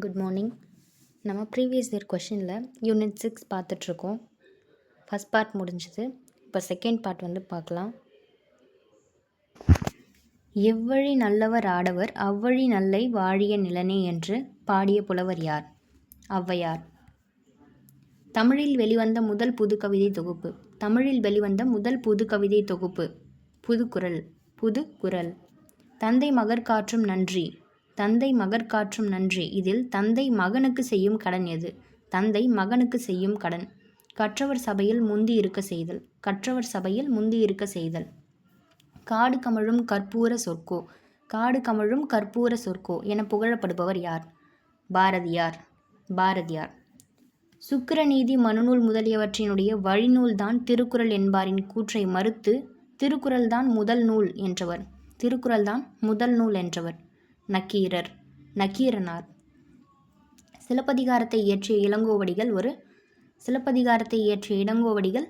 Good morning. நம்ம previous year கொஷினில் unit 6 பார்த்துட்ருக்கோம். ஃபஸ்ட் பார்ட் முடிஞ்சுது. இப்போ செகண்ட் பார்ட் பார்க்கலாம். எவ்வழி நல்லவர் ஆடவர் அவ்வழி நல்லை வாழிய நிலனே என்று பாடிய புலவர் யார்? ஔவையார். தமிழில் வெளிவந்த முதல் புதுக்கவிதை தொகுப்பு. தமிழில் வெளிவந்த முதல் புதுக்கவிதை தொகுப்பு புதுக்குறள். புதுக்குறள். தந்தை மகற்காற்றும் நன்றி. தந்தை மகற்காற்றும் நன்றி. இதில் தந்தை மகனுக்கு செய்யும் கடன் எது? தந்தை மகனுக்கு செய்யும் கடன். கற்றவர் சபையில் முந்தி இருக்க செய்தல். கற்றவர் சபையில் முந்தி இருக்க செய்தல். காடு கமழும் கற்பூர சொற்கோ. காடு கமழும் கற்பூர சொற்கோ என புகழப்படுபவர் யார்? பாரதியார். பாரதியார். சுக்கிரநீதி மனுநூல் முதலியவற்றினுடைய வழிநூல்தான் திருக்குறள் என்பாரின் கூற்றை மறுத்து திருக்குறள்தான் முதல் நூல் என்றவர். திருக்குறள்தான் முதல் நூல் என்றவர் நக்கீரர். நக்கீரனார். சிலப்பதிகாரத்தை இயற்றிய இளங்கோவடிகள் சிலப்பதிகாரத்தை இயற்றிய இளங்கோவடிகள்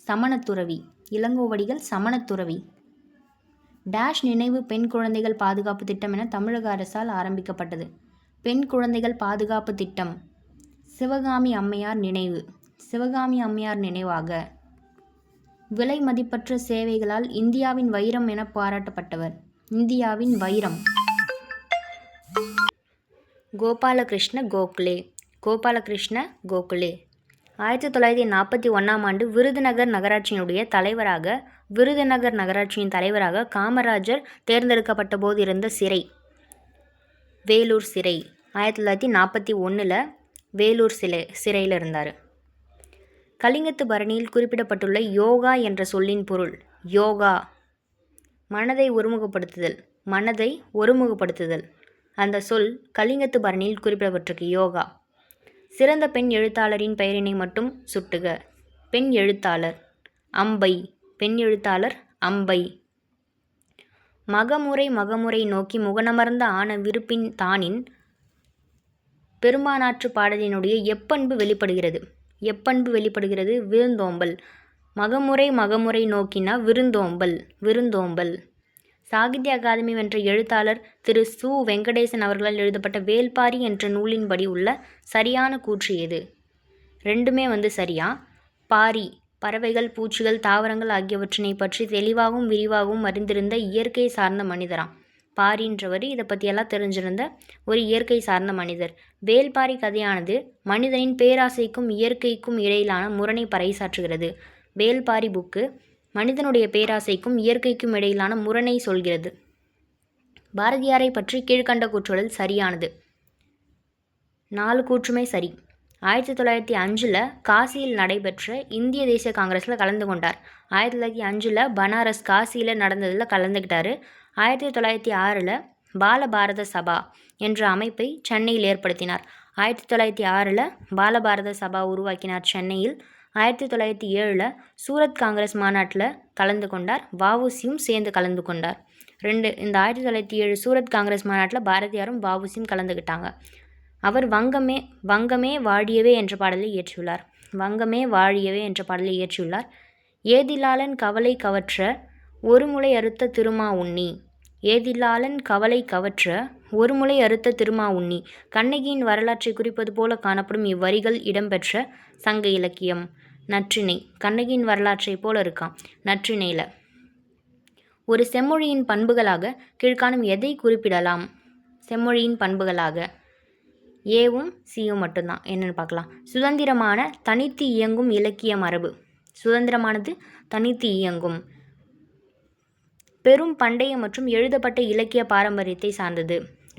சமணத்துறவி. இளங்கோவடிகள் சமணத்துறவி. டேஷ் நினைவு பெண் குழந்தைகள் பாதுகாப்பு திட்டம் என தமிழக அரசால் ஆரம்பிக்கப்பட்டது. பெண் குழந்தைகள் பாதுகாப்பு திட்டம். சிவகாமி அம்மையார் நினைவு. சிவகாமி அம்மையார் நினைவாக. விலை மதிப்பற்ற சேவைகளால் இந்தியாவின் வைரம் என பாராட்டப்பட்டவர். இந்தியாவின் வைரம். கோபாலகிருஷ்ண கோகலே. கோபாலகிருஷ்ண கோகலே. 1941ஆம் ஆண்டு விருதுநகர் நகராட்சியின் தலைவராக காமராஜர் தேர்ந்தெடுக்கப்பட்ட போது இருந்த சிறை வேலூர் சிறை. 1941 வேலூர் சிறையில் இருந்தார். கலிங்கத்து பரணியில் குறிப்பிடப்பட்டுள்ள யோகா என்ற சொல்லின் பொருள். யோகா மனதை ஒருமுகப்படுத்துதல். மனதை ஒருமுகப்படுத்துதல். அந்த சொல் கலிங்கத்து பரணியில் குறிப்பிடப்பட்டிருக்கு. யோகா. சிறந்த பெண் எழுத்தாளரின் பெயரினை மட்டும் சுட்டுக. பெண் எழுத்தாளர் அம்பை. பெண் எழுத்தாளர் அம்பை. மகமுறை நோக்கி முகனமர்ந்த ஆன விருப்பின் தானின் பெரும்பானாற்று பாடலினுடைய எப்பண்பு வெளிப்படுகிறது? எப்பண்பு வெளிப்படுகிறது? விருந்தோம்பல். மகமுறை நோக்கினா விருந்தோம்பல். விருந்தோம்பல். சாகித்ய அகாதமி வென்ற எழுத்தாளர் திரு சு. வெங்கடேசன் அவர்களால் எழுதப்பட்ட வேள்பாரி என்ற நூலின்படி உள்ள சரியான கூற்று எது? ரெண்டுமே சரியா. பாரி பறவைகள், பூச்சிகள், தாவரங்கள் ஆகியவற்றினை பற்றி தெளிவாகவும் விரிவாகவும் அறிந்திருந்த இயற்கை சார்ந்த மனிதராம். பாரின்றவர் இதை பற்றியெல்லாம் தெரிஞ்சிருந்த ஒரு இயற்கை சார்ந்த மனிதர். வேள்பாரி கதையானது மனிதனின் பேராசைக்கும் இயற்கைக்கும் இடையிலான முரணை பறைசாற்றுகிறது. வேள்பாரி புக்கு மனிதனுடைய பேராசைக்கும் இயற்கைக்கும் இடையிலான முரணை சொல்கிறது. பாரதியாரை பற்றி கீழ்கண்ட கூற்றுகளில் சரியானது. 4 கூற்றுமே சரி. 1905 காசியில் நடைபெற்ற இந்திய தேசிய காங்கிரஸில் கலந்து கொண்டார். 1905 பனாரஸ் காசியில் நடந்ததில் கலந்துக்கிட்டார். 1906 பாலபாரத சபா என்ற அமைப்பை சென்னையில் ஏற்படுத்தினார். 1906 பாலபாரத சபா உருவாக்கினார் சென்னையில். 1907 சூரத் காங்கிரஸ் மாநாட்டில் கலந்து கொண்டார். வஉசியும் சேர்ந்து கலந்து கொண்டார். இந்த 1907 சூரத் காங்கிரஸ் மாநாட்டில் பாரதியாரும் வஉசியும் கலந்துக்கிட்டாங்க. அவர் வங்கமே வாழியவே என்ற பாடலை இயற்றியுள்ளார். வங்கமே வாழியவே என்ற பாடலை இயற்றியுள்ளார். ஏதிலாளன் கவலை கவற்ற ஒரு முளை அறுத்த திருமா உண்ணி. ஏதிலாளன் கவலை கவற்ற ஒரு முளை அறுத்த திருமா உண்ணி. கண்ணகியின் வரலாற்றை குறிப்பது போல காணப்படும் இவ்வரிகள் இடம்பெற்ற சங்க இலக்கியம் நற்றிணை. கண்ணகியின் வரலாற்றை போல இருக்கான் நற்றிணையில். ஒரு செம்மொழியின் பண்புகளாக கீழ்காணும் எதை குறிப்பிடலாம்? செம்மொழியின் பண்புகளாக ஏவும் சியும் மட்டும்தான். என்னென்னு பார்க்கலாம். சுதந்திரமான தனித்து இயங்கும் இலக்கிய மரபு. சுதந்திரமானது தனித்து இயங்கும். பெரும் பண்டைய மற்றும் எழுதப்பட்ட இலக்கிய பாரம்பரியத்தை சார்ந்தது.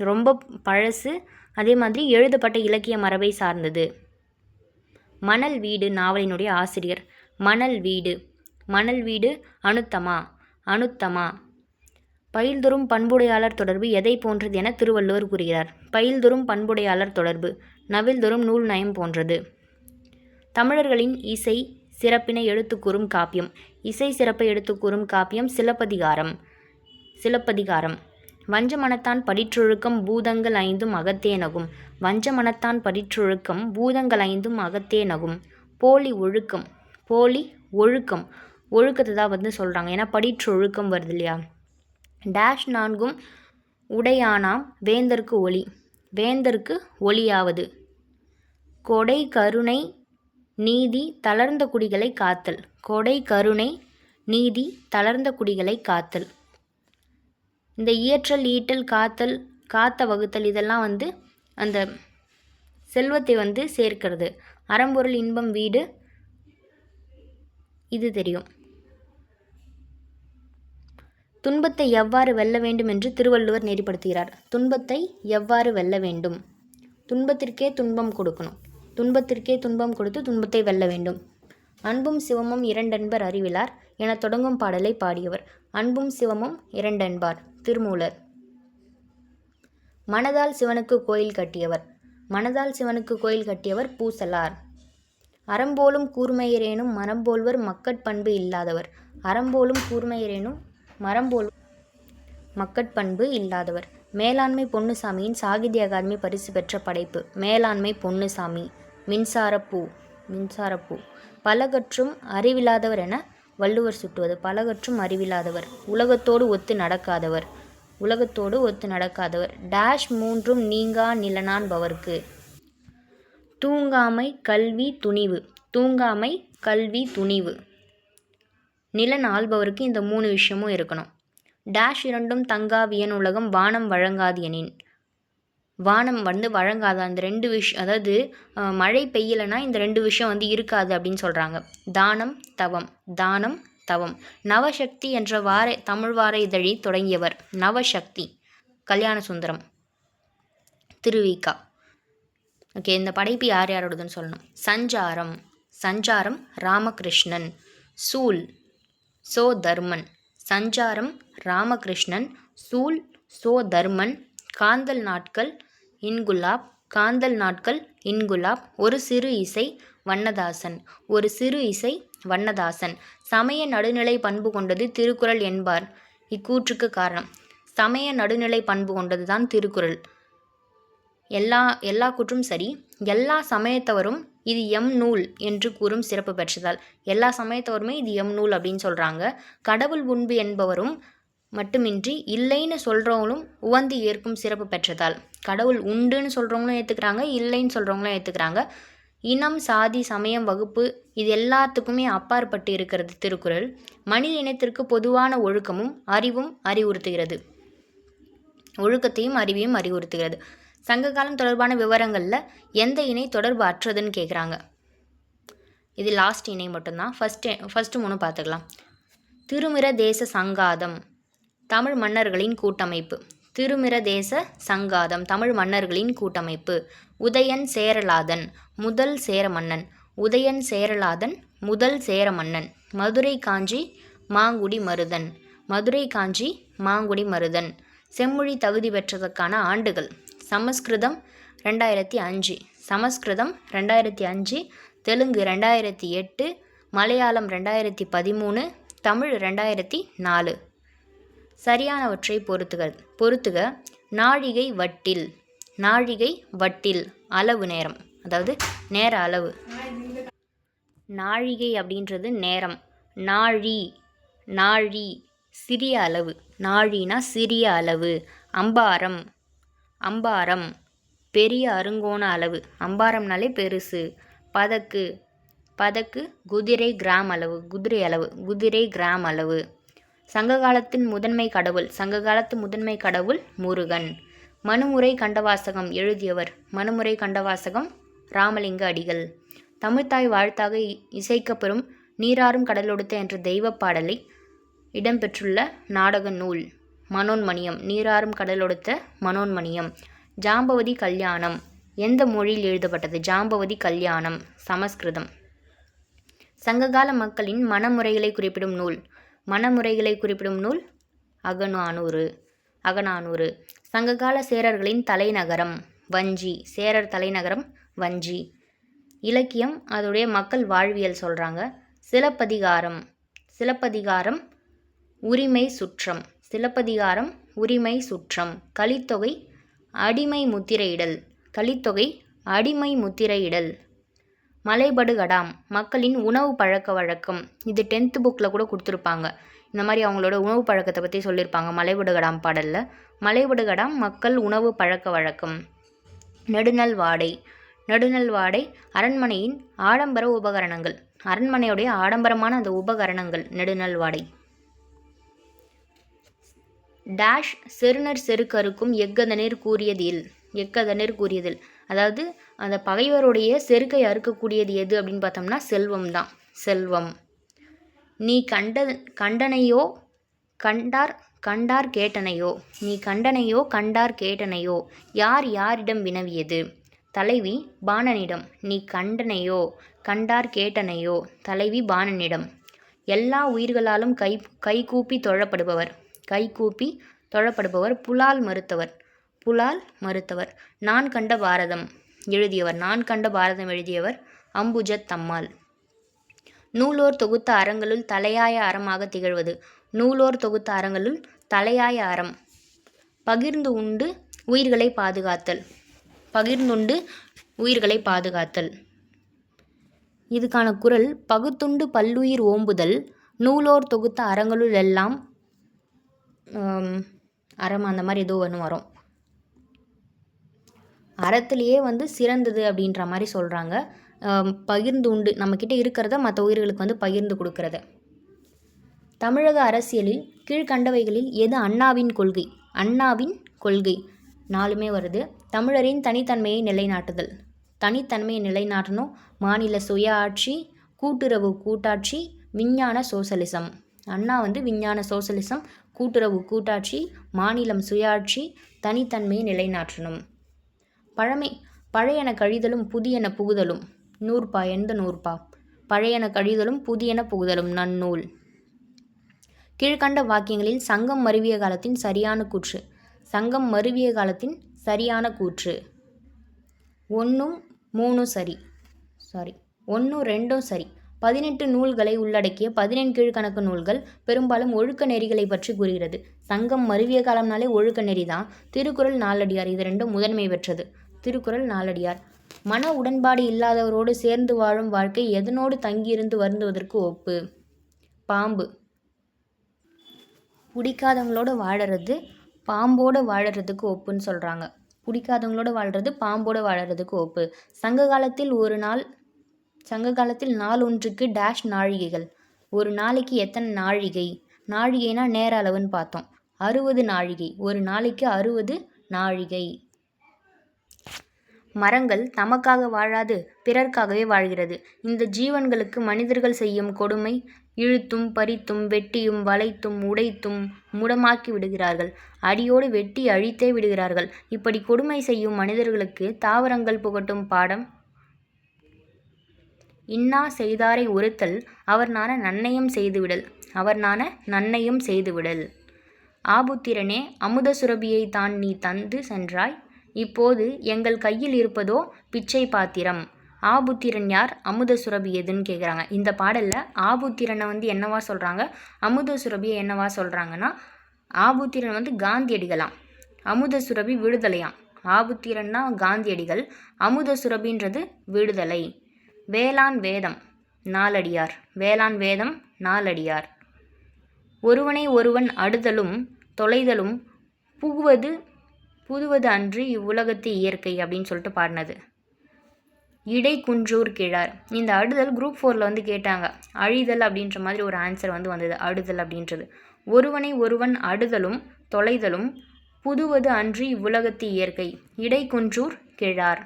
ரொம்ப பழசு, அதே மாதிரி எழுதப்பட்ட இலக்கிய மரபை சார்ந்தது. மணல் வீடு நாவலினுடைய ஆசிரியர். மணல் வீடு. மணல் வீடு அனுத்தமா. பயில்தொறும் பண்புடையாளர் தொடர்பு எதை போன்றது என திருவள்ளுவர் கூறுகிறார்? பயில்தொறும் பண்புடையாளர் தொடர்பு நவில்தொறும் நூல் நயம் போன்றது. தமிழர்களின் இசை சிறப்பினை எடுத்துக்கூறும் காப்பியம். இசை சிறப்பை எடுத்துக்கூறும் காப்பியம் சிலப்பதிகாரம். சிலப்பதிகாரம். வஞ்சமனத்தான் படிற்றொழுக்கம் பூதங்கள் 5 அகத்தே நகும். வஞ்சமனத்தான் படிற்றொழுக்கம் பூதங்கள் 5 அகத்தே நகும். போலி ஒழுக்கம். போலி ஒழுக்கம். ஒழுக்கத்தை தான் சொல்கிறாங்க. ஏன்னா படிற்றொழுக்கம் வருது இல்லையா. டேஷ் 4 உடையானாம் வேந்தற்கு ஒளி. வேந்தர்க்கு ஒளியாவது. கொடை கருணை நீதி தளர்ந்த குடிகளை காத்தல். கொடை கருணை நீதி தளர்ந்த குடிகளை காத்தல். இந்த இயற்றல் ஈட்டல் காத்தல் காத்த வகுத்தல் இதெல்லாம் அந்த செல்வத்தை சேர்க்கிறது. அறம்பொருள் இன்பம் வீடு இது தெரியும். துன்பத்தை எவ்வாறு வெல்ல வேண்டும் என்று திருவள்ளுவர் நெறிப்படுத்துகிறார். துன்பத்தை எவ்வாறு வெல்ல வேண்டும்? துன்பத்திற்கே துன்பம் கொடுக்கணும். துன்பத்திற்கே துன்பம் கொடுத்து துன்பத்தை வெல்ல வேண்டும். அன்பும் சிவமும் இரண்டென்பர் அறிவிலார் என தொடங்கும் பாடலை பாடியவர். அன்பும் சிவமும் இரண்டென்பார் திருமூலர். மனதால் சிவனுக்கு கோயில் கட்டியவர். மனதால் சிவனுக்கு கோயில் கட்டியவர் பூசலார். அறம்போலும் கூர்மையரேனும் மரம்போல்வர் மக்கட்பண்பு இல்லாதவர். அறம்போலும் கூர்மையரேனும் மரம்போலும் மக்கட்பண்பு இல்லாதவர். மேலாண்மை பொன்னுசாமியின் சாகித்ய அகாதமி பரிசு பெற்ற படைப்பு. மேலாண்மை பொன்னுசாமி. மின்சாரப்பூ. மின்சாரப்பூ. பலகற்றும் அறிவில்லாதவர் என வள்ளுவர் சுட்டுவது. பலகற்றும் அறிவில்லாதவர். உலகத்தோடு ஒத்து நடக்காதவர். உலகத்தோடு ஒத்து நடக்காதவர். டேஷ் மூன்றும் நீங்கா நிலனான்பவர்க்கு. தூங்காமை கல்வி துணிவு. தூங்காமை கல்வி துணிவு. நிலன் ஆள்பவருக்கு இந்த 3 விஷயமும் இருக்கணும். டேஷ் இரண்டும் தங்கா வியன் உலகம் வானம் வழங்காது எனின். வானம் வழங்காது. அந்த 2 விஷயம், அதாவது மழை பெய்யலைன்னா இந்த 2 விஷயம் இருக்காது அப்படின்னு சொல்கிறாங்க. தானம் தவம். தானம் தவம். நவசக்தி என்ற தமிழ் வார இதழி தொடங்கியவர். நவசக்தி. கல்யாண சுந்தரம். திருவிக்கா. ஓகே, இந்த படைப்பு யார் யாரோடதுன்னு சொல்லணும். சஞ்சாரம். சஞ்சாரம் ராமகிருஷ்ணன். சூல் சோ தர்மன். சஞ்சாரம் ராமகிருஷ்ணன். சூல் சோ தர்மன். காந்தல் நாட்கள் இன்குலாப். காந்தல் நாட்கள் இன்குலாப். ஒரு சிறு இசை வண்ணதாசன். ஒரு சிறு இசை வண்ணதாசன். சமய நடுநிலை பண்பு கொண்டது திருக்குறள் என்பார் இக்கூற்றுக்கு காரணம். சமய நடுநிலை பண்பு கொண்டது தான் திருக்குறள். எல்லா கூற்றும் சரி. எல்லா சமயத்தவரும் இது எம் நூல் என்று கூறும் சிறப்பு பெற்றதால். எல்லா சமயத்தவருமே இது எம் நூல் அப்படின்னு சொல்கிறாங்க. கடவுள் உண்பு என்பவரும் மட்டுமின்றி இல்லைன்னு சொல்கிறவங்களும் உவந்து ஏற்கும் சிறப்பு பெற்றதால். கடவுள் உண்டுன்னு சொல்கிறவங்களும் ஏற்றுக்கிறாங்க, இல்லைன்னு சொல்கிறவங்களும் ஏற்றுக்கிறாங்க. இனம் சாதி சமயம் வகுப்பு இது எல்லாத்துக்குமே அப்பாற்பட்டு இருக்கிறது திருக்குறள். மனித இனத்திற்கு பொதுவான ஒழுக்கமும் அறிவும் அறிவுறுத்துகிறது. ஒழுக்கத்தையும் அறிவையும் அறிவுறுத்துகிறது. சங்ககாலம் தொடர்பான விவரங்களில் எந்த இணை தொடர்பு அற்றதுன்னு கேட்குறாங்க. இது லாஸ்ட் இணை மட்டும்தான். ஃபஸ்ட்டு 3 பார்த்துக்கலாம். திருமிர தேச சங்காதம் தமிழ் மன்னர்களின் கூட்டமைப்பு. திருமிர தேச சங்காதம் தமிழ் மன்னர்களின் கூட்டமைப்பு. உதயன் சேரலாதன் முதல் சேர மன்னன். உதயன் சேரலாதன் முதல் சேர மன்னன். மதுரை காஞ்சி மாங்குடி மருதன். மதுரை காஞ்சி மாங்குடி மருதன். செம்மொழி தகுதி பெற்றதற்கான ஆண்டுகள். சமஸ்கிருதம் 2005. சமஸ்கிருதம் 2005. தெலுங்கு 2008. மலையாளம் 2013. தமிழ் 2004. சரியானவற்றை பொறுத்துக. நாழிகை வட்டில். நாழிகை வட்டில் அளவு நேரம், அதாவது நேர அளவு. நாழிகை அப்படின்றது நேரம். நாழி சிறிய அளவு. நாழினா சிறிய அளவு. அம்பாரம் பெரிய அருங்கோண அளவு. அம்பாரம்னாலே பெருசு. பதக்கு குதிரை கிராம் அளவு. குதிரை கிராம் அளவு. சங்ககாலத்தின் முதன்மை கடவுள். சங்ககாலத்து முதன்மை கடவுள் முருகன். மனுமுறை கண்டவாசகம் எழுதியவர். மனுமுறை கண்டவாசகம் ராமலிங்க அடிகள். தமிழ்த்தாய் வாழ்த்தாக இசைக்கப்பெறும் நீராறும் கடலொடுத்த என்ற தெய்வப் பாடலை இடம்பெற்றுள்ள நாடக நூல் மனோன்மணியம். நீராறும் கடலொடுத்த மனோன்மணியம். ஜாம்பவதி கல்யாணம் எந்த மொழியில் எழுதப்பட்டது? ஜாம்பவதி கல்யாணம் சமஸ்கிருதம். சங்ககால மக்களின் மனமுறைகளை குறிப்பிடும் நூல். மனமுறைகளை குறிப்பிடும் நூல் அகநானூறு. சங்ககால சேரர்களின் தலைநகரம் வஞ்சி. சேரர் தலைநகரம் வஞ்சி. இலக்கியம் அதோடைய மக்கள் வாழ்வியல் சொல்கிறாங்க. சிலப்பதிகாரம் உரிமை சுற்றம். சிலப்பதிகாரம் உரிமை சுற்றம். கலித்தொகை அடிமை முத்திரையிடல். மலைபடுகடாம் மக்களின் உணவு பழக்க வழக்கம். இது 10th புக்கில் கூட கொடுத்துருப்பாங்க. இந்த மாதிரி அவங்களோட உணவு பழக்கத்தை பற்றி சொல்லியிருப்பாங்க மலைபடுகடாம் பாடலில். மலைபடுகடாம் மக்கள் உணவு பழக்க வழக்கம். நெடுநல் வாடை. நெடுநல் வாடை அரண்மனையின் ஆடம்பர உபகரணங்கள். அரண்மனையுடைய ஆடம்பரமான அந்த உபகரணங்கள் நெடுநல் வாடை. டேஷ் செருணர் செருக்கறுக்கும் எக்கதனிர் கூறியது இல். எக்கதனிர் கூறியதில், அதாவது அந்த பகைவருடைய செருக்கை அறுக்கக்கூடியது எது அப்படின்னு பார்த்தோம்னா செல்வம் தான். செல்வம். நீ கண்டனையோ கண்டார் கேட்டனையோ. நீ கண்டனையோ கண்டார் கேட்டனையோ. யார் யாரிடம் வினவியது? தலைவி பாணனிடம். நீ கண்டனையோ கண்டார் கேட்டனையோ. தலைவி பாணனிடம். எல்லா உயிர்களாலும் கைகூப்பி தொழப்படுபவர். கைகூப்பி தொழப்படுபவர் புலால் மறுத்தவர். புலால் மறுத்தவர். நான் கண்ட பாரதம் எழுதியவர். நான் கண்ட பாரதம் எழுதியவர் அம்புஜத்தம்மாள். நூலோர் தொகுத்த அறங்களுள் தலையாய அறமாக திகழ்வது. நூலோர் தொகுத்த அறங்களுள் தலையாய அறம் பகிர்ந்து உண்டு உயிர்களை பாதுகாத்தல். பகிர்ந்துண்டு உயிர்களை பாதுகாத்தல். இதுக்கான குறள் பகுத்துண்டு பல்லுயிர் ஓம்புதல் நூலோர் தொகுத்த அறங்களுள் எல்லாம் அறம், அந்த மாதிரி ஏதோ ஒன்று வரும். அறத்திலேயே சிறந்தது அப்படின்ற மாதிரி சொல்கிறாங்க. பகிர்ந்து உண்டு, நம்மக்கிட்ட இருக்கிறத மற்ற உயிர்களுக்கு பகிர்ந்து கொடுக்கறத. தமிழக அரசியலில் கீழ்கண்டவைகளில் எது அண்ணாவின் கொள்கை? அண்ணாவின் கொள்கை 4மே வருது. தமிழரின் தனித்தன்மையை நிலைநாட்டுதல். தனித்தன்மையை நிலைநாட்டணும். மாநில சுய ஆட்சி, கூட்டுறவு கூட்டாட்சி, விஞ்ஞான சோசலிசம். அண்ணா விஞ்ஞான சோசலிசம், கூட்டுறவு கூட்டாட்சி, மாநிலம் சுயாட்சி, தனித்தன்மையை நிலைநாட்டணும். பழையன கழிதலும் புதியன புகுதலும். நூற்பா. எந்த நூற்பா? பழையன கழிதலும் புதியன புகுதலும் நன்னூல். கீழ்கண்ட வாக்கியங்களில் சங்கம் மருவிய காலத்தின் சரியான கூற்று. சங்கம் மருவிய காலத்தின் சரியான கூற்று. 1 3 சரி. 1 2 சரி. 18 நூல்களை உள்ளடக்கிய 15 கீழ்கணக்கு நூல்கள் பெரும்பாலும் ஒழுக்க நெறிகளை பற்றி கூறுகிறது. சங்கம் மருவிய காலம்னாலே ஒழுக்க நெறி தான். திருக்குறள் நாலடியார் இது 2 முதன்மை பெற்றது. திருக்குறள் நாலடியார். மன உடன்பாடு இல்லாதவரோடு சேர்ந்து வாழும் வாழ்க்கை எதனோடு தங்கியிருந்து வருந்துவதற்கு ஒப்பு? பாம்பு. பிடிக்காதவங்களோட வாழறது பாம்போடு வாழறதுக்கு ஒப்புன்னு சொல்கிறாங்க. பிடிக்காதவங்களோட வாழ்கிறது பாம்போடு வாழறதுக்கு ஒப்பு. சங்க காலத்தில் நாள் ஒன்றுக்கு டேஷ் நாழிகைகள். ஒரு நாளைக்கு எத்தனை நாழிகை? நாழிகைனா நேர அளவுன்னு பார்த்தோம். 60 நாழிகை. ஒரு நாளைக்கு 60 நாழிகை. மரங்கள் தமக்காக வாழாது பிறர்க்காகவே வாழ்கிறது. இந்த ஜீவன்களுக்கு மனிதர்கள் செய்யும் கொடுமை இழுத்தும் பறித்தும் வெட்டியும் வளைத்தும் உடைத்தும் முடமாக்கி விடுகிறார்கள். அடியோடு வெட்டி அழித்தே விடுகிறார்கள். இப்படி கொடுமை செய்யும் மனிதர்களுக்கு தாவரங்கள் புகட்டும் பாடம். இன்னா செய்தாரை ஒருத்தல் அவர்னான நன்னயம் செய்துவிடல். அவர்னான நன்னயம் செய்துவிடல். ஆபுத்திரனே, அமுத சுரபியை தான் நீ தந்து சென்றாய். இப்போது எங்கள் கையில் இருப்பதோ பிச்சை பாத்திரம். ஆபுத்திரன் யார்? அமுத சுரபி எதுன்னு கேட்குறாங்க. இந்த பாடலில் ஆபுத்திரனை என்னவா சொல்கிறாங்க, அமுத சுரபியை என்னவா சொல்கிறாங்கன்னா, ஆபுத்திரன் காந்தியடிகளாம், அமுத சுரபி விடுதலையாம். ஆபுத்திரன்னா காந்தியடிகள், அமுத சுரபின்றது விடுதலை. வேளாண் வேதம் நாலடியார். வேளாண் வேதம் நாலடியார். ஒருவனை ஒருவன் அடுதலும் தொலைதலும் புகுவது அன்று இவ்வுலகத்து இயற்கை அப்படின்னு சொல்லிட்டு பாடினது. இடை குன்றூர் கிழார். இந்த அடுதல் குரூப் 4ல் கேட்டாங்க. அழிதல் அப்படின்ற மாதிரி ஒரு ஆன்சர் வந்தது. அடுதல் அப்படின்றது. ஒருவனை ஒருவன் அடுதலும் தொலைதலும் புதுவது அன்று இவ்வுலகத்து இயற்கை. இடை குன்றூர் கிழார்.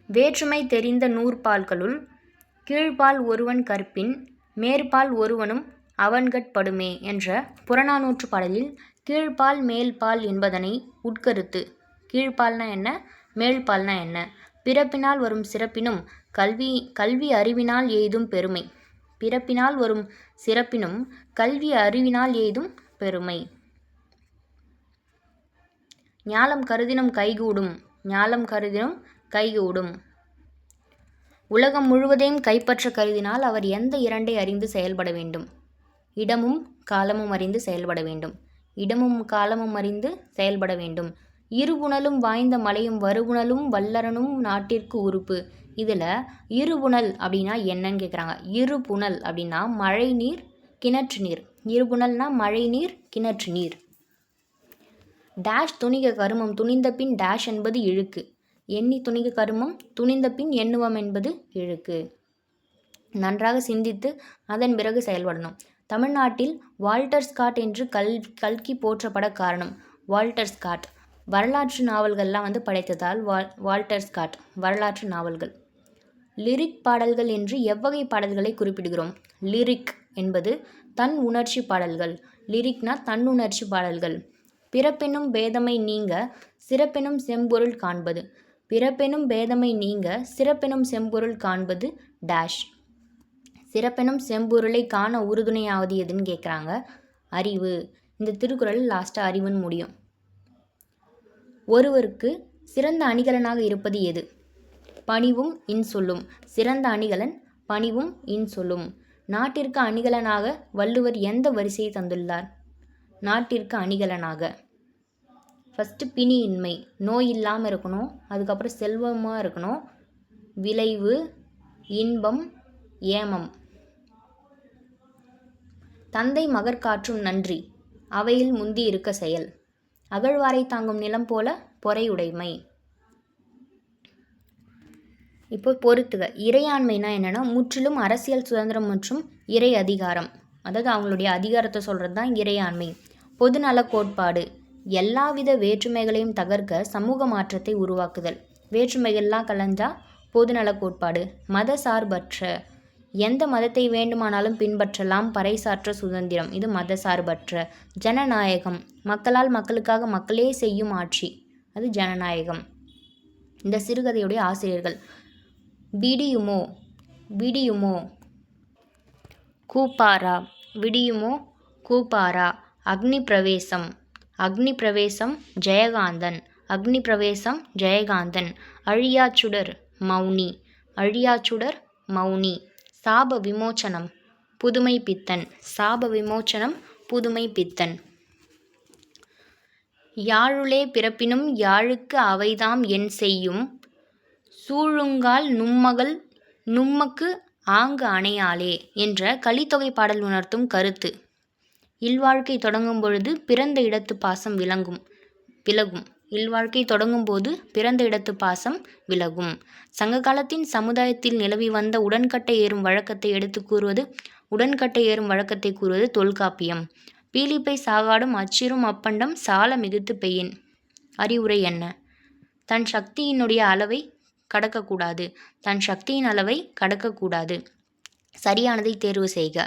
வேற்றுமை தெரிந்த நூற்பால்களுள் கீழ்ப்பால் ஒருவன் கற்பின் மேற்பால் ஒருவனும் அவன்கட்படுமே என்ற புறநானூற்று பாடலில் கீழ்ப்பால் மேல்பால் என்பதனை உட்கருத்து. கீழ்ப்பால்னா என்ன, மேல்பால்னா என்ன? பிறப்பினால் வரும் சிறப்பினும் கல்வி அறிவினால் எய்தும் பெருமை. பிறப்பினால் வரும் சிறப்பினும் கல்வி அறிவினால் எய்தும் பெருமை. ஞாலம் கருதினும் கைகூடும். ஞாலம் கருதினும் கைகூடும். உலகம் முழுவதையும் கைப்பற்ற கருதினால் அவர் எந்த 2ஐ அறிந்து செயல்பட வேண்டும்? இடமும் காலமும் அறிந்து செயல்பட வேண்டும். இடமும் காலமும் அறிந்து செயல்பட வேண்டும். இருபுணலும் வாய்ந்த மலையும் வருபுணலும் வல்லரனும் நாட்டிற்கு உறுப்பு. இதில் இருபுணல் அப்படின்னா என்னன்னு கேட்குறாங்க. இருபுணல் அப்படின்னா மழை நீர், கிணற்று நீர். இருபுணல்னா மழை நீர், கிணற்று நீர். டேஷ் துணிக கருமம் துணிந்த பின் டேஷ் என்பது இழுக்கு. எண்ணி துணிக கருமம் துணிந்த பின் எண்ணுவம் என்பது இழுக்கு. நன்றாக சிந்தித்து அதன் பிறகு செயல்படணும். தமிழ்நாட்டில் வால்டர் ஸ்காட் என்று கல்கி போற்றப்பட காரணம். வால்டர் ஸ்காட் வரலாற்று நாவல்கள்லாம் படைத்ததால் வால்டர் ஸ்காட் வரலாற்று நாவல்கள். லிரிக் பாடல்கள் என்று எவ்வகை பாடல்களை குறிப்பிடுகிறோம்? லிரிக் என்பது தன் உணர்ச்சி பாடல்கள். லிரிக்னா தன்னுணர்ச்சி பாடல்கள். பிறப்பெனும் பேதமை நீங்க சிறப்பெனும் செம்பொருள் காண்பது. பிறப்பெனும் பேதமை நீங்க சிறப்பெனும் செம்பொருள் காண்பது டேஷ். சிறப்பெனும் செம்பொருளை காண உறுதுணையாவது எதுன்னு கேட்குறாங்க. அறிவு. இந்த திருக்குறள் லாஸ்ட்டாக அறிவுன்னு முடியும். ஒருவருக்கு சிறந்த அணிகலனாக இருப்பது எது? பணிவும் இன்சொல்லும். சிறந்த அணிகலன் பணிவும் இன்சொல்லும். நாட்டிற்கு அணிகலனாக வள்ளுவர் எந்த வரிசையை தந்துள்ளார்? நாட்டிற்கு அணிகலனாக ஃபஸ்ட்டு பிணியின்மை, நோய் இல்லாமல் இருக்கணும். அதுக்கப்புறம் செல்வமாக இருக்கணும். விளைவு, இன்பம், ஏமம். தந்தை மகற்காற்றும் நன்றி அவையில் முந்தி இருக்க செயல். அகழ்வாரை தாங்கும் நிலம் போல பொறையுடைமை. இப்போ பொறுத்துக. இறையாண்மைனா என்னென்னா முற்றிலும் அரசியல் சுதந்திரம் மற்றும் இறை அதிகாரம். அதாவது அவங்களுடைய அதிகாரத்தை சொல்கிறது தான் இறையாண்மை. பொதுநல கோட்பாடு எல்லாவித வேற்றுமைகளையும் தகர்க்க சமூக மாற்றத்தை உருவாக்குதல். வேற்றுமைகள்லாம் கலைஞ்சா பொதுநல கோட்பாடு. மத சார்பற்ற எந்த மதத்தை வேண்டுமானாலும் பின்பற்றலாம் பறைசாற்ற சுதந்திரம். இது மத சார்பற்ற. ஜனநாயகம் மக்களால் மக்களுக்காக மக்களே செய்யும் ஆட்சி. அது ஜனநாயகம். இந்த சிறுகதையுடைய ஆசிரியர்கள் விடியுமோ விடியுமோ கூப்பாரா. விடியுமோ கூப்பாரா. அக்னி பிரவேசம் அக்னி பிரவேசம் ஜெயகாந்தன். அக்னி பிரவேசம் ஜெயகாந்தன். அழியாச்சுடர் மௌனி அழியாச்சுடர் மௌனி. சாப விமோச்சனம் புதுமை பித்தன். சாப விமோச்சனம் புதுமை பித்தன். யாழுளே பிறப்பினும் யாழுக்கு அவைதாம் என் செய்யும் சூழுங்கால் நும்மகள் நும்மக்கு ஆங்கு அணையாளே என்ற கலித்தொகை பாடல் உணர்த்தும் கருத்து. இல்வாழ்க்கை தொடங்கும் பொழுது பிறந்த இடத்து பாசம் விலகும். இல்வாழ்க்கை தொடங்கும் போது பிறந்த இடத்து பாசம் விலகும். சங்க காலத்தின் சமுதாயத்தில் நிலவி வந்த உடன்கட்டை ஏறும் வழக்கத்தை எடுத்து கூறுவது உடன்கட்டை ஏறும் வழக்கத்தை கூறுவது தொல்காப்பியம். பீலிப்பை சாகாடும் அச்சிரும் அப்பண்டம் சால மிகுத்து பெய்யின். அறிவுரை என்ன? தன் சக்தியினுடைய அளவை கடக்கக்கூடாது. தன் சக்தியின் அளவை கடக்கக்கூடாது. சரியானதை தேர்வு செய்க.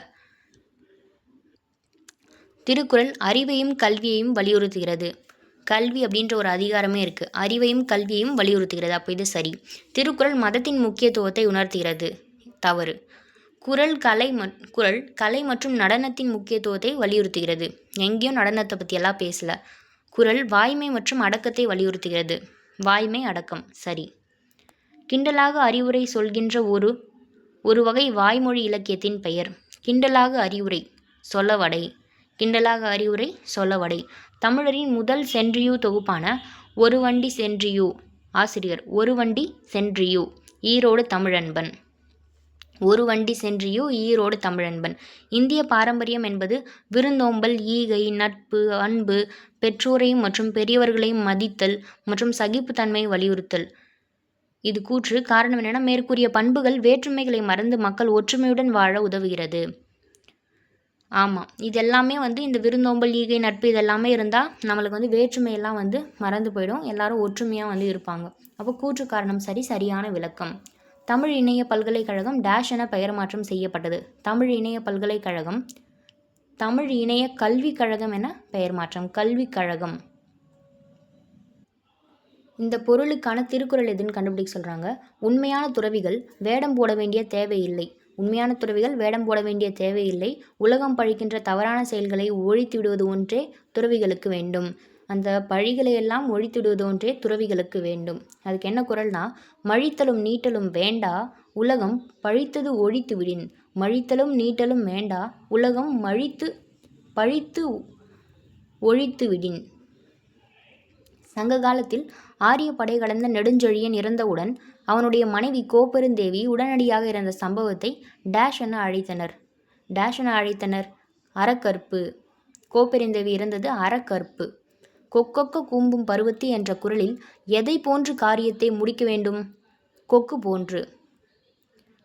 திருக்குறள் அறிவையும் கல்வியையும் வலியுறுத்துகிறது. கல்வி அப்படின்ற ஒரு அதிகாரமே இருக்குது. அறிவையும் கல்வியையும் வலியுறுத்துகிறது. அப்போ இது சரி. திருக்குறள் மதத்தின் முக்கியத்துவத்தை உணர்த்துகிறது. தவறு. குறள் கலை மற்றும் நடனத்தின் முக்கியத்துவத்தை வலியுறுத்துகிறது. எங்கேயும் நடனத்தை பற்றியெல்லாம் பேசல. குறள் வாய்மை மற்றும் அடக்கத்தை வலியுறுத்துகிறது. வாய்மை அடக்கம் சரி. கிண்டலாக அறிவுரை சொல்கின்ற ஒரு வகை வாய்மொழி இலக்கியத்தின் பெயர். கிண்டலாக அறிவுரை சொலவடை. கிண்டலாக அறிவுரை சொலவடை. தமிழரின் முதல் சென்றியூ தொகுப்பான ஒரு வண்டி சென்றியூ. ஆசிரியர் ஒரு வண்டி சென்றியூ. ஈரோடு தமிழன்பன். ஒரு வண்டி சென்றியூ ஈரோடு தமிழன்பன். இந்திய பாரம்பரியம் என்பது விருந்தோம்பல், ஈகை, நட்பு, அன்பு, பெற்றோரையும் மற்றும் பெரியவர்களையும் மதித்தல் மற்றும் சகிப்புத்தன்மையை வலியுறுத்தல். இது கூற்று. காரணம் என்னென்னா மேற்கூறிய பண்புகள் வேற்றுமைகளை மறந்து மக்கள் ஒற்றுமையுடன் வாழ உதவுகிறது. ஆமாம், இது எல்லாமே இந்த விருந்தோம்பல், ஈகை, நட்பு இதெல்லாமே இருந்தால் நம்மளுக்கு வேற்றுமையெல்லாம் மறந்து போயிடும். எல்லாரும் ஒற்றுமையாக இருப்பாங்க. அப்போ கூற்று காரணம் சரி. சரியான விளக்கம். தமிழ் இணைய பல்கலைக்கழகம் டேஷ் என பெயர் மாற்றம் செய்யப்பட்டது. தமிழ் இணைய பல்கலைக்கழகம் தமிழ் இணைய கல்விக் கழகம் என பெயர் மாற்றம். கல்விக் கழகம். இந்த பொருளுக்கான திருக்குறள் எதுன்னு கண்டுபிடிக்க சொல்கிறாங்க. உண்மையான துறவிகள் வேடம் போட வேண்டிய தேவையில்லை. உண்மையான துறவிகள் வேடம் போட வேண்டிய தேவையில்லை. உலகம் பழிக்கின்ற தவறான செயல்களை ஒழித்து விடுவது ஒன்றே துறவிகளுக்கு வேண்டும். அந்த பழிகளை எல்லாம் ஒழித்து விடுவது ஒன்றே துறவிகளுக்கு வேண்டும். அதுக்கு என்ன குறள்னா, மழித்தலும் நீட்டலும் வேண்டா உலகம் பழித்தது ஒழித்து விடின். மழித்தலும் நீட்டலும் வேண்டா உலகம் பழித்து ஒழித்து விடின். சங்க காலத்தில் ஆரிய படை கடந்த நெடுஞ்செழியன் இறந்தவுடன் அவனுடைய மனைவி கோப்பெருந்தேவி உடனடியாக இறந்த சம்பவத்தை டேஷ் என அழைத்தனர். டேஷ் என அழைத்தனர். அறக்கற்பு. கோப்பெருந்தேவி இறந்தது அறக்கற்பு. கொக்கொக்க கூம்பும் பருவத்தி என்ற குரலில் எதை போன்று காரியத்தை முடிக்க வேண்டும்? கொக்கு போன்று.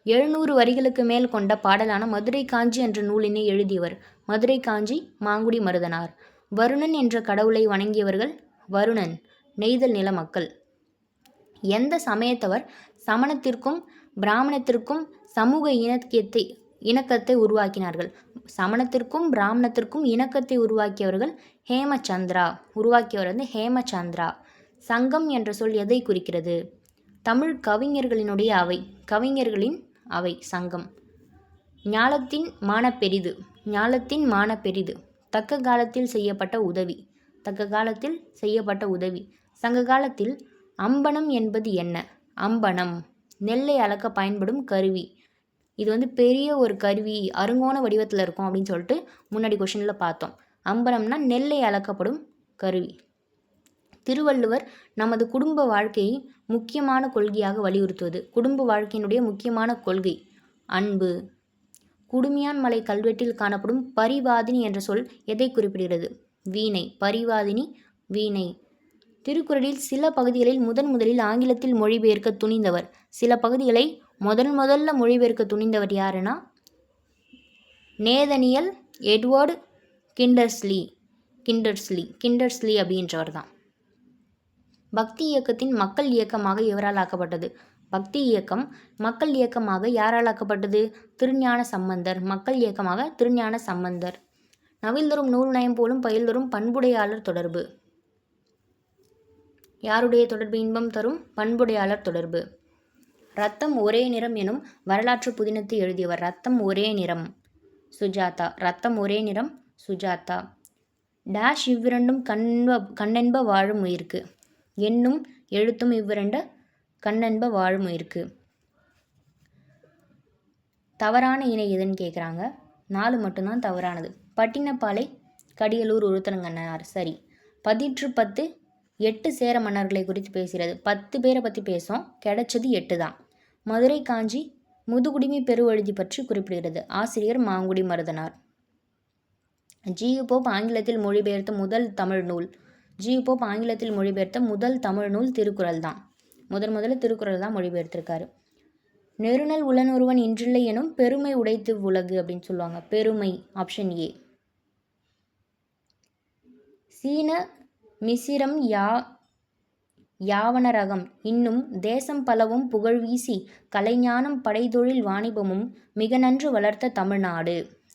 700 வரிகளுக்கு மேல் கொண்ட பாடலான மதுரை காஞ்சி என்ற நூலினை எழுதியவர்? மதுரை காஞ்சி மாங்குடி மருதனார். வருணன் என்ற கடவுளை வணங்கியவர்கள்? வருணன், நெய்தல் நில மக்கள். எந்த சமயத்தவர் சமணத்திற்கும் பிராமணத்திற்கும் சமூக இணக்கத்தை உருவாக்கினார்கள்? சமணத்திற்கும் பிராமணத்திற்கும் இணக்கத்தை உருவாக்கியவர் ஹேமச்சந்திரா. சங்கம் என்ற சொல் எதை குறிக்கிறது? தமிழ் கவிஞர்களினுடைய அவை, கவிஞர்களின் அவை சங்கம். ஞாலத்தின் மான பெரிது. தக்க காலத்தில் செய்யப்பட்ட உதவி. சங்க காலத்தில் அம்பனம் என்பது என்ன? அம்பனம் நெல்லை அளக்க பயன்படும் கருவி. இது பெரிய ஒரு கருவி, அருங்கோண வடிவத்தில் இருக்கும் அப்படின்னு சொல்லிட்டு முன்னாடி கொஷனில் பார்த்தோம். அம்பனம்னா நெல்லை அளக்கப்படும் கருவி. திருவள்ளுவர் நமது குடும்ப வாழ்க்கையை முக்கியமான கொள்கையாக வலியுறுத்துவது. குடும்ப வாழ்க்கையினுடைய முக்கியமான கொள்கை அன்பு. குடுமியான் மலை கல்வெட்டில் காணப்படும் பரிவாதினி என்ற சொல் எதை குறிப்பிடுகிறது? வீணை. பரிவாதினி வீணை. திருக்குறளில் சில பகுதிகளில் முதலில் ஆங்கிலத்தில் மொழிபெயர்க்க துணிந்தவர். சில பகுதிகளை முதல்ல மொழிபெயர்க்க துணிந்தவர் யாருன்னா நேதனியல் எட்வர்டு கிண்டர்ஸ்லி அப்படின்றவர் தான். பக்தி இயக்கத்தின் மக்கள் இயக்கமாக இவரால் ஆக்கப்பட்டது. பக்தி இயக்கம் மக்கள் இயக்கமாக யாரால் ஆக்கப்பட்டது? திருஞான சம்பந்தர். மக்கள் இயக்கமாக திருஞான சம்பந்தர். நவில்தரும் நூல் நயம் போலும் பயில்தரும் பண்புடையாளர் தொடர்பு. யாருடைய தொடர்பு? இன்பம் தரும் பண்புடையாளர் தொடர்பு. ரத்தம் ஒரே நிறம் எனும் வரலாற்று புதினத்தை எழுதியவர்? ரத்தம் ஒரே நிறம் சுஜாதா. டேஷ் இவ்விரண்டும் கண்ணென்ப வாழும் உயிர்க்கு. எண்ணும் எழுத்தும் இவ்விரண்ட கண்ணென்ப வாழும் உயிர்க்கு. தவறான இணை எதுன்னு கேட்குறாங்க. 4 மட்டும்தான் தவறானது. பட்டினப்பாலை கடியலூர் உருத்தரங்கண்ணனார். சரி. 10 8 சேர மன்னர்களை குறித்து பேசுகிறது. 10 பேரை பற்றி பேசும், கிடைச்சது 8 தான். மதுரை காஞ்சி முதுகுடிமை பெருவழுதி பற்றி குறிப்பிடுகிறது. ஆசிரியர் மாங்குடி மருதனார். ஜி.யு. போப் ஆங்கிலத்தில் மொழிபெயர்த்த முதல் தமிழ் நூல் திருக்குறள் தான். முதல்ல திருக்குறள் தான் மொழிபெயர்த்திருக்காரு. நெருநல் உளனொருவன் இன்றில்லை எனும் பெருமை உடைத்து உலகு அப்படின்னு சொல்லுவாங்க. பெருமை ஆப்ஷன் ஏ. சீன மிசிரம் யாவனரகம் இன்னும் தேசம் பலவும் புகழ் வீசி கலைஞானம் படைத்தொழில் வாணிபமும் மிக நன்று வளர்த்த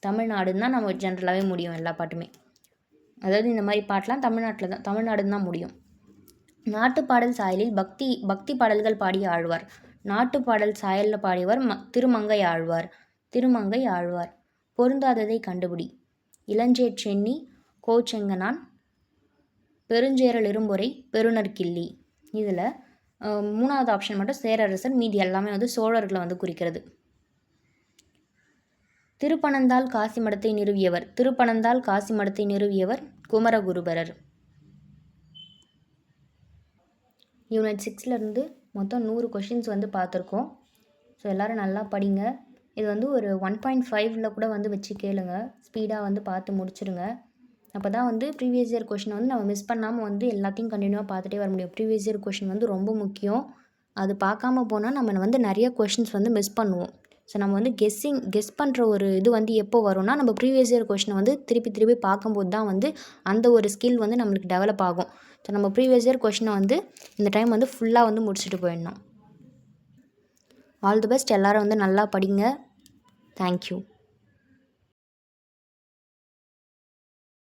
தமிழ்நாடுன்னு தான் நம்ம ஜென்ரலாகவே முடியும் எல்லா பாட்டுமே. அதாவது இந்த மாதிரி பாட்டெலாம் தமிழ்நாடுன்னு தான் முடியும். நாட்டுப்பாடல் சாயலில் பக்தி பாடல்கள் பாடிய ஆழ்வார். நாட்டுப்பாடல் சாயலில் பாடியவர் திருமங்கை ஆழ்வார். பொருந்தாததை கண்டுபிடி. இளஞ்சேற்றெண்ணி கோச்செங்கனான் பெருஞ்சேரல் இரும்பொறை பெருநற்கிள்ளி. இதில் 3வது ஆப்ஷன் மட்டும் சேரரசர், மீதி எல்லாமே சோழர்களை குறிக்கிறது. திருப்பனந்தாள் காசி மடத்தை நிறுவியவர் குமரகுருபரர். யூனிட் 6 மொத்தம் 100 கொஷின்ஸ் பார்த்துருக்கோம். ஸோ எல்லோரும் நல்லா படிங்க. இது ஒரு 1.5 கூட வச்சு கேளுங்க. ஸ்பீடாக பார்த்து முடிச்சிடுங்க. அப்போ தான் ப்ரீவியஸ் இயர் கொஷினை நம்ம மிஸ் பண்ணாமல் எல்லாத்தையும் கண்டினியூவாக பார்த்துட்டே வர முடியும். ப்ரீவியஸ் இயர் கொஷின் ரொம்ப முக்கியம். அது பார்க்காம போனால் நம்ம நிறைய கொஷின்ஸ் மிஸ் பண்ணுவோம். ஸோ நம்ம கெஸ் பண்ணுற ஒரு இது எப்போ வரும்னா நம்ம ப்ரீவியஸ் இயர் கொஷினை திருப்பி பார்க்கும்போது தான் அந்த ஒரு ஸ்கில் நம்மளுக்கு டெவலப் ஆகும். ஸோ நம்ம ப்ரீவியஸ் இயர் கொஷினை இந்த டைம் ஃபுல்லாக முடிச்சுட்டு போயிடணும். All the best. எல்லோரும் நல்லா படிங்க. தேங்க்யூ.